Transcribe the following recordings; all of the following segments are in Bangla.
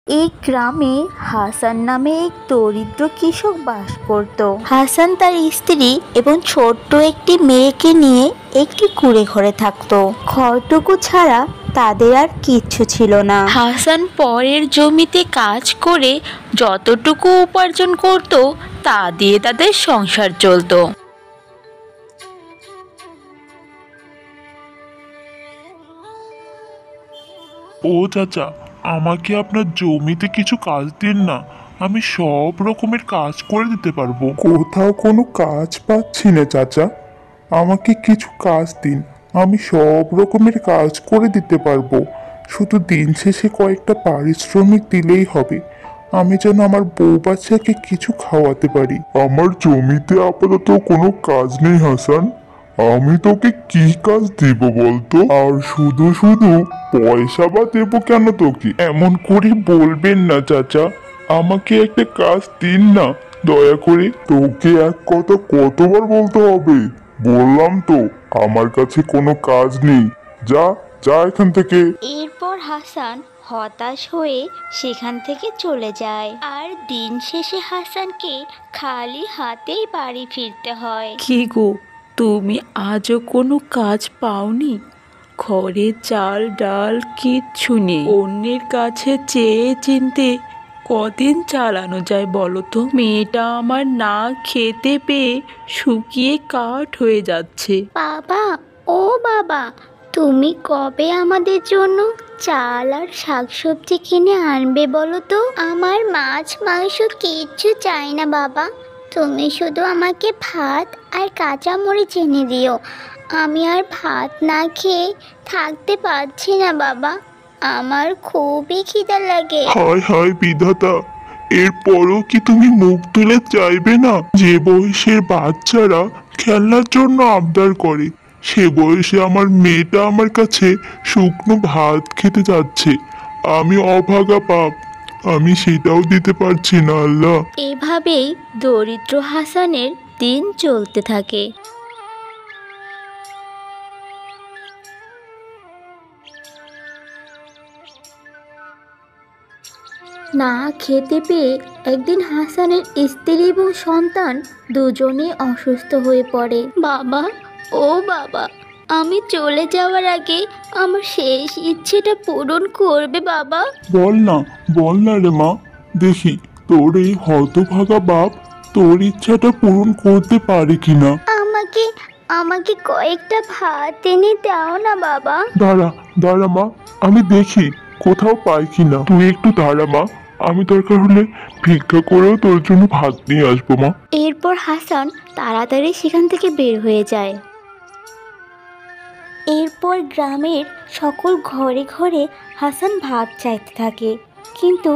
এই গ্রামে হাসান নামে এক দরিদ্র কৃষক বাস করত। হাসান তার স্ত্রী এবং ছোট্ট একটি মেয়েকে নিয়ে একটি কুঁড়ে ঘরে থাকতো। ঘরটুকু ছাড়া তাদের আর কিচ্ছু ছিল না। হাসান পরের জমিতে কাজ করে যতটুকু উপার্জন করত তা দিয়ে তাদের সংসার চলতো। ও চাচা, আমাকে আপনার জমিতে কিছু কাজ দিন না, আমি সব রকমের কাজ করে দিতে পারবো। কোথাও কোনো কাজ পাচ্ছি না চাচা, আমাকে কিছু কাজ দিন, আমি সব রকমের কাজ করে দিতে পারবো। শুধু দিন শেষে কয়েকটা পারিশ্রমিক দিলেই হবে, আমি যেন আমার বউ বাচ্চাকে কিছু খাওয়াতে পারি। আমার জমিতে আপাতত কোনো কাজ নেই হাসান, আমি তোকে কি কাজ দিব বলতো? আর শুধু শুধু পয়সা বা দেবো কেন তোকে? এমন করে বলবেন না চাচা, আমাকে একটা কাজ দিন না দয়া করে। তোকে এক কথা কতবার বলতে হবে? বললাম তো আমার কাছে কোনো কাজ নেই, যা যা এখান থেকে। এরপর হাসান হতাশ হয়ে সেখান থেকে চলে যায়। আর দিন শেষে হাসানকে খালি হাতেই বাড়ি ফিরতে হয়। কি গো, তুমি আজও কোনো কাজ পাওনি? ঘরে চাল ডাল কিচ্ছু নেই, অন্যের কাছে চেয়ে চিনতে কদিন চালানো যায় বলো তো? মেয়েটা আমার না খেতে পেয়ে শুকিয়ে কাঠ হয়ে যাচ্ছে। বাবা, ও বাবা, তুমি কবে আমাদের জন্য চাল আর শাকসবজি কিনে আনবে বলো তো? আমার মাছ মাংস কিচ্ছু চাই না বাবা, তুমি শুধু আমাকে ভাত আর কাঁচা মরিচ এনে দিও। আমি আর ভাত না খেয়ে থাকতে পারছি না বাবা, আমার খুবই খিদা লাগে। হায় হায় বিধাতা, এরপরও কি তুমি মুখ তুলে চাইবে না? যে বয়সের বাচ্চারা খেলনার জন্য আবদার করে, সে বয়সে আমার মেয়েটা আমার কাছে শুকনো ভাত খেতে যাচ্ছে। আমি অভাগা পাপ, আমি সেটাও দিতে পারছি না আল্লাহ। এভাবেই দরিদ্র হাসানের দিন চলতে থাকে। না খেতে পেয়ে একদিন হাসানের স্ত্রী এবং সন্তান দুজনেই অসুস্থ হয়ে পড়ে। বাবা, ও বাবা, আমি চলে যাওয়ার আগে আমার শেষ ইচ্ছেটা পূরণ করবে বাবা? বল না রে মা, দেখি তোর এই হতভাগা বাপ তোর ইচ্ছাটা পূরণ করতে পারে কিনা। আমাকে আমাকে কয়েকটা ভাত এনে দাও না বাবা। দাঁড়া দাঁড়া মা, আমি দেখি কোথাও পাই কিনা। তুই একটু দাঁড়া মা, আমি দরকার হলে ভিক্ষা করেও তোর জন্য ভাত নিয়ে আসবো মা। এরপর হাসান তাড়াতাড়ি সেখান থেকে বের হয়ে যায়। এরপর গ্রামের সকল ঘরে ঘরে হাসান ভাত চাইতে থাকে, কিন্তু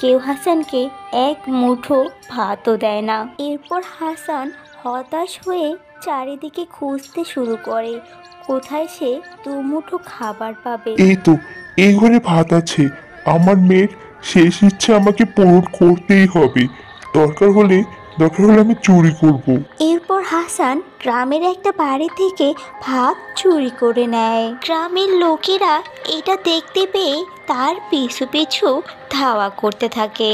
কেউ হাসানকে এক মুঠো ভাতও দেয় না। এরপর হাসান হতাশ হয়ে চারিদিকে খুঁজতে শুরু করে, কোথায় সে দুমুঠো খাবার পাবে। এই তো, এই ঘরে ভাত আছে। আমার মেয়ের শেষ ইচ্ছে আমাকে পূরণ করতেই হবে। দরকার হলে আমি চুরি করব। এরপর হাসান গ্রামের একটা বাড়ি থেকে ভাত চুরি করে নেয়। গ্রামের লোকেরা এটা দেখতে পেয়ে তার পিছু পিছু ধাওয়া করতে থাকে।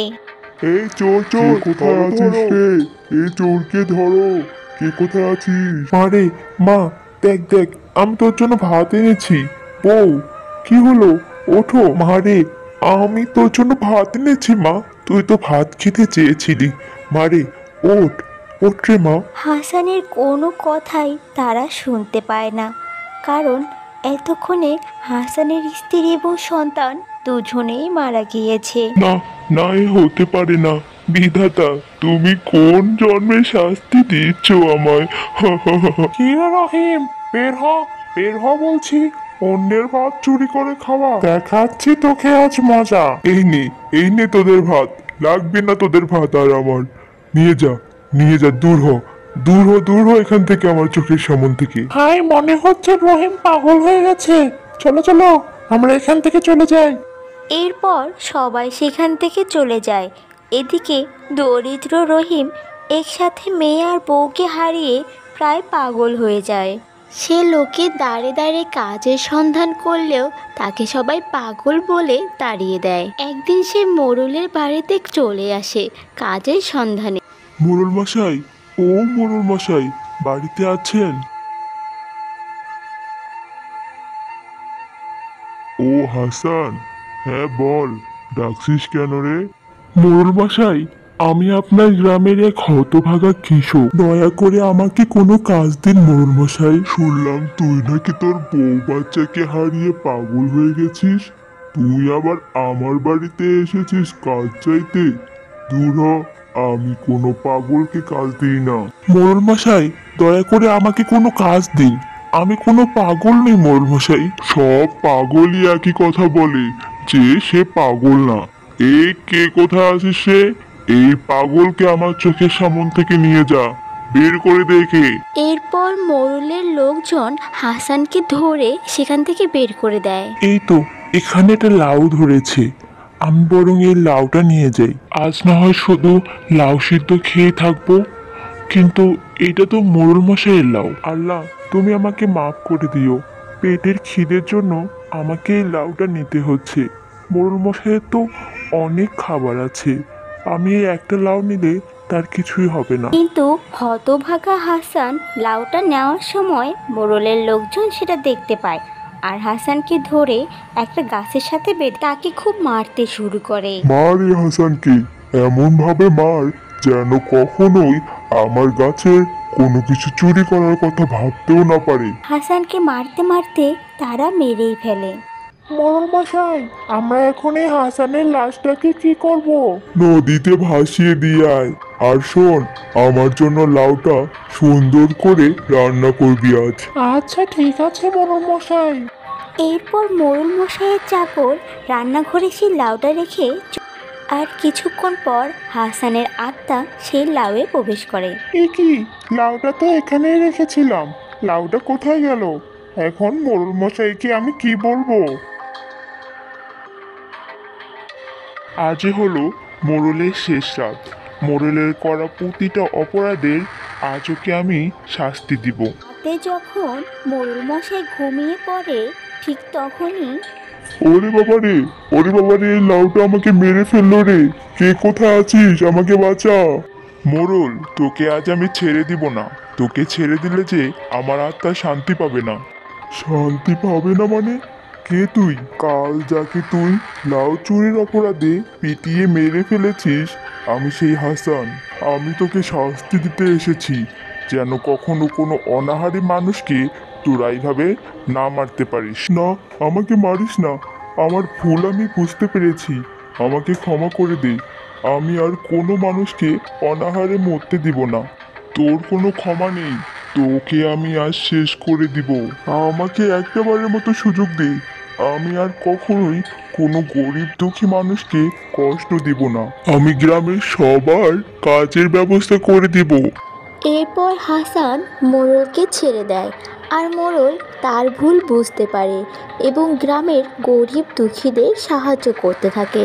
এই চোর চোর, কোথায় আছিস রে? এই চোরকে ধরো, কে কোথায় আছিস? মারে মা, দেখ দেখ, আমি তোর জন্য ভাত এনেছি। বউ, কি হলো? ওঠো মারে, আমি তোর জন্য ভাত এনেছি মা, তুই তো ভাত খেতে চেয়েছিলি। মারে ওঠ, ওঠ রে মা। হাসানের কোনো কথাই তারা শুনতে পায় না, কারণ এতক্ষণে হাসানের স্ত্রী এবং সন্তান দুজনেই মারা গিয়েছে। না না, এ হতে পারে না। বিধাতা, তুমি কোন জন্মের শাস্তি দিচ্ছ আমায়? কি রে রহিম, বের হ, বের হ বলছি। অন্যের ভাত চুরি করে খাওয়া, দেখাচ্ছি তোকে আজ মজা। এই নে তোদের ভাত, লাগবে না তোদের ভাত আর আমার। নিয়ে যা, নিয়ে যা, দূর হ, দূর হ, দূর হ এখান থেকে, আমার চোখের সামন থেকে। হাই, মনে হচ্ছে রহিম পাগল হয়ে গেছে। চলো চলো, আমরা এখান থেকে চলে যাই। এরপর সবাই সেখান থেকে চলে যায়। এদিকে দরিদ্র রহিম একসাথে মেয়ে আর বউকে হারিয়ে প্রায় পাগল হয়ে যায়। সে লোকে দাঁড়ে দাঁড়ে কাজের সন্ধান করলেও তাকে সবাই পাগল বলে তাড়িয়ে দেয়। একদিন সে মোড়লের বাড়িতে চলে আসে কাজের সন্ধানে। মোড়ল মশাই, ও মোড়ল মশাই, বাড়িতে আছেন? ও হাসান, হ্যাঁ বল, ডাকছিস কেন রে? মোড়ল মশাই, আমি আপনার গ্রামের এক হতভাগা কৃষক, দয়া করে আমাকে কোনো কাজ দিন মোড়ল মশাই। শুনলাম তুই নাকি তোর বউ বাচ্চাকে হারিয়ে পাগল হয়ে গেছিস, তুই আবার আমার বাড়িতে এসেছিস কাজ চাইতে? দূর হ, আমি কোনো পাগলকে কাজ দিই না। মোড়ল মশাই, দয়া করে আমাকে কোনো কাজ দিন, আমি কোনো পাগল নেই মোড়ল মশাই। সব পাগলই একই কথা বলে যে সে পাগল না। এই কে কোথায় আছিস সে? এই পাগলকে আমার চোখের সামন থেকে নিয়ে যা, বের করে দেখে। এরপর মোড়লের লোকজন হাসানকে ধরে সেখান থেকে বের করে দেয়। এই তো এখানে একটা লাউ ধরেছে, আমি বরং এই লাউটা নিয়ে যাই, আজ না হয় শুধু লাউ সিদ্ধ খেয়ে থাকবো। কিন্তু এটা তো মোড়ল মশাইয়ের লাউ। আল্লাহ, তুমি আমাকে মাফ করে দিও, পেটের খিদের জন্য আমাকে এই লাউটা নিতে হচ্ছে। মোড়ল মশাইয়ের তো অনেক খাবার আছে, আমি এই একটা লাউ নিলে তার কিছুই হবে না। কিন্তু হতভাগা হাসান লাউটা নেওয়ার সময় মোড়লের লোকজন সেটা দেখতে পায় আর হাসানকে ধরে একটা গাছের সাথে বেঁধে তাকে খুব মারতে শুরু করে। মার এই হাসানকে, এমন ভাবে মার যেন কখনোই আমার গাছের কোনো কিছু চুরি করার কথা ভাবতেও না পারে। হাসানকে মারতে মারতে তারা মেরেই ফেলে। মোড়ল মশাই, আমরা এখন এই হাসানের লাশটাকে কি করব? নদীতে ভাসিয়ে দিয়ে আয়। আর শোন, আমার জন্য লাউটা সুন্দর করে রান্না করবি আজ। আচ্ছা ঠিক আছে মোড়ল মশাই। এরপর মোড়ল মশাইয়ের চাকর রান্নাঘরে সেই লাউটা রেখে আর কিছুক্ষণ পর হাসানের আত্মা সেই লাউয়ে প্রবেশ করে। এ কি, লাউটা তো এখানেই রেখেছিলাম, লাউটা কোথায় গেল? এখন মোড়ল মশাইকে আমি কি বলবো? আজই হলো মোড়লের শেষ রাত, মোড়লের করা প্রতিটা অপরাধের আজ ওকে আমি শাস্তি দিব। রাতে যখন মোড়ল মশাই ঘুমিয়ে পড়ে ঠিক তখনই ওরে বাবা রে, ওরে বাবা রে, এই লাউটা আমাকে মেরে ফেললো রে, কে কোথায় আছিস, আমাকে বাঁচা। মোড়ল, তোকে আজ আমি ছেড়ে দিব না, তোকে ছেড়ে দিলে যে আমার আত্মা শান্তি পাবে না। শান্তি পাবে না মানে? কে তুই? কাল যাকে তুই লাউ চুরির অপরাধে পিটিয়ে মেরে ফেলেছিস, আমি সেই হাসান। আমি তোকে শাস্তি দিতে এসেছি, যেন কখনো কোনো অনাহারী মানুষকে তোরা এইভাবে না মারতে পারিস। না, আমাকে মারিস না, আমার ভুল আমি বুঝতে পেরেছি, আমাকে ক্ষমা করে দে। আমি আর কোনো মানুষকে অনাহারে মরতে দিব না। তোর কোনো ক্ষমা নেই, তোকে আমি আজ শেষ করে দিব। আমাকে একবারের মতো সুযোগ দে, আমি আর কখনোই কোনো গরিব দুঃখী মানুষকে কষ্ট দিব না। আমি গ্রামের সবার কাজের ব্যবস্থা করে দিব। এরপর হাসান মোড়লকে ছেড়ে দেয় আর মোড়ল তার ভুল বুঝতে পারে এবং গ্রামের গরিব দুঃখীদের সাহায্য করতে থাকে।